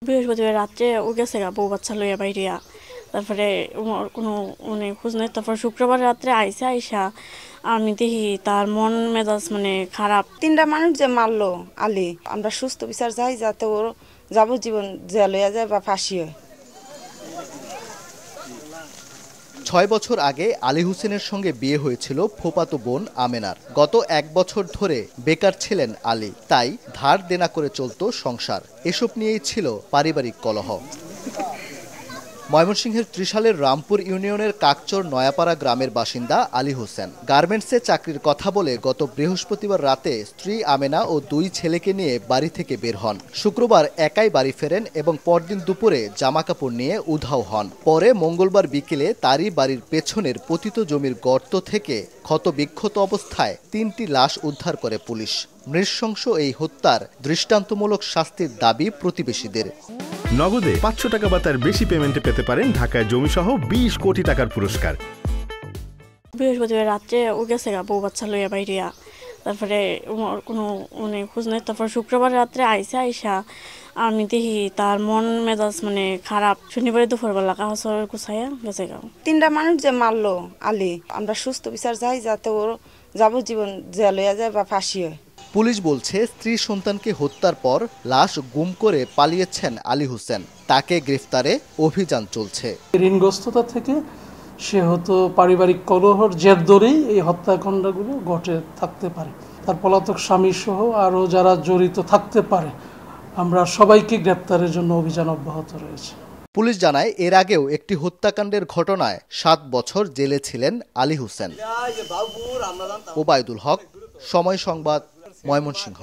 বৃহস্পতিবার রাত্রে ও গেছে বউ বাচ্চা লইয়া বাইরিয়া, তারপরে কোনো মানে খোঁজ নেই। তারপর শুক্রবার রাত্রে আইসা আমি দেখি তার মন মেজাজ খারাপ। 3টা মানুষ যে মারলো আলী, আমরা সুস্থ বিচার চাই, যাতে ওর যাবজ্জীবন জেল হয়ে যায় বা ফাঁসি হয়। 6 বছর আগে আলী হোসেনের সঙ্গে বিয়ে হয়েছিল ফুফাতো বোন আমেনার। গত 1 বছর ধরে বেকার ছিলেন আলী, তাই ধার দেনা করে চলত সংসার। এসব নিয়েই ছিল পারিবারিক কলহ। ময়মনসিংহের ত্রিশালের রামপুর ইউনিয়নের কাকচর নয়াপাড়া গ্রামের বাসিন্দা আলী হোসেন গার্মেন্টসে চাকরির কথা বলে গত বৃহস্পতিবার রাতে স্ত্রী আমেনা ও 2 ছেলেকে নিয়ে বাড়ি থেকে বের হন। শুক্রবার একাই বাড়ি ফেরেন এবং পরদিন দুপুরে জামাকাপড় নিয়ে উধাও হন। পরে মঙ্গলবার বিকেলে তারই বাড়ির পেছনের পতিত জমির গর্ত থেকে ক্ষতবিক্ষত অবস্থায় 3টি লাশ উদ্ধার করে পুলিশ। নৃশংস এই হত্যার দৃষ্টান্তমূলক শাস্তির দাবি প্রতিবেশীদের। নগদে 500 টাকা বা তার বেশি পেমেন্টে পেতে পারেন ঢাকায় জমিসহ 20 কোটি টাকার পুরস্কার। বৃহস্পতিবার রাত্রে ও গেছে বউ বাচ্চা লইয়া বাইরিয়া, তারপরে কোনো খোঁজ নেই। তারপর শুক্রবার রাত্রে আইসা আমি দেখি তার মন মেজাজ খারাপ। শনিবারে দুপুরবেলা কাহসর গুছাইয়া গেছে 3টা মানুষ যে মারলো আলী, আমরা সুস্থ বিচার চাই, যাতে ওর যাবজ্জীবন জেল হয়ে যায় বা ফাঁসি হয়। পুলিশ বলছে স্ত্রী সন্তানকে হত্যার পর লাশ গুম করে পালিয়েছেন আলী হোসেন। তাকে গ্রেফতারে অভিযান চলছে। ঋণগ্রস্ততা থেকে সে হয়তো পারিবারিক কলহর জের ধরেই এই হত্যাকাণ্ডগুলো ঘটে থাকতে পারে। তার পলাতক স্বামী সহ আরও যারা জড়িত থাকতে পারে, আমরা সবাইকে গ্রেপ্তারের জন্য অভিযান অব্যাহত রয়েছে। পুলিশ জানায় এর আগেও একটি হত্যাকাণ্ডের ঘটনায় 7 বছর জেলে ছিলেন আলী হোসেন। ওবায়দুল হক, সময় সংবাদ, ময়মনসিংহ।